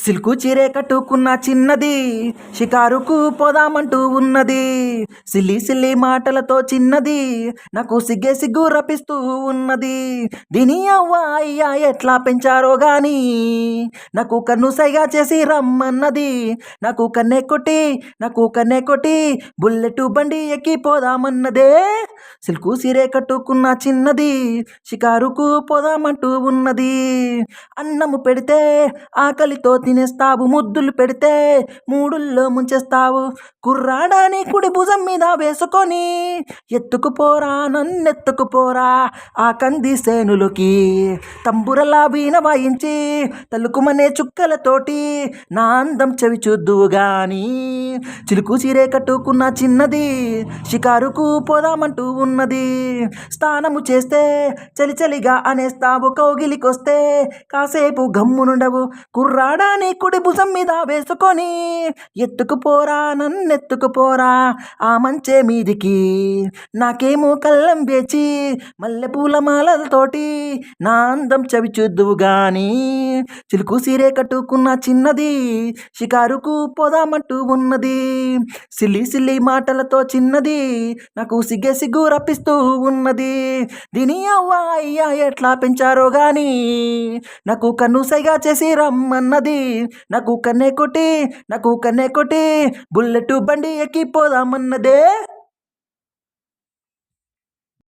Silk చీరే కట్టుకున్న చిన్నది షికారుకు పోదామంటూ ఉన్నది. సిల్లి సిల్లి మాటలతో చిన్నది నాకు సిగ్గే సిగ్గు రపిస్తూ ఉన్నది. దీని అవ్వ అయ్యా ఎట్లా పెంచారో గాని నాకు కన్ను సైగా చేసి రమ్మన్నది. నాకు కన్నే కొట్టి బుల్లెట్ బండి ఎక్కి పోదామన్నదే. సిల్కు సీరే కట్టుకున్న చిన్నది షికారుకు పోదామంటూ ఉన్నది. అన్నము పెడితే ఆకలితో తినేస్తావు, ముద్దులు పెడితే మూడుల్లో ముంచేస్తావు. కుర్రాడాని కుడి భుజం మీద వేసుకొని ఎత్తుకుపోరా నన్నెత్తుకుపోరా ఆ కంది సేనులకి. తంబురలా వీణ వాయించి తలుకుమనే చుక్కలతోటి నా అందం చెవి చూద్దువు గాని. చిలుకు చీరే కట్టుకున్న చిన్నది షికారుకు పోదామంటూ ఉన్నది. స్నానము చేస్తే చలి చలిగా అనేస్తావు, కౌగిలికొస్తే కాసేపు గమ్మునుండవు. కుర్రాడా నీ కుడి భుజం మీద వేసుకొని ఎత్తుకుపోరా నన్నెత్తుకుపోరా ఆ మంచే మీదికి. నాకేమో కళ్ళం వేచి మల్లెపూల మాలలతోటి నా అందం చవి చూద్దువు గాని. చిలుకు సీరే కట్టుకున్న చిన్నది షికారుకు పోదామంటూ ఉన్నది. సిల్లి సిల్లి మాటలతో చిన్నది నాకు సిగ్గే సిగ్గు రప్పిస్తూ ఉన్నది. దీని అవ్వ అయ్యా ఎట్లా పెంచారో గాని నాకు కన్ను సైగా చేసి రమ్మన్నది. నాకు కన్నే కొట్టి బుల్లెట్ బండి ఎక్కి పోదామన్నదే.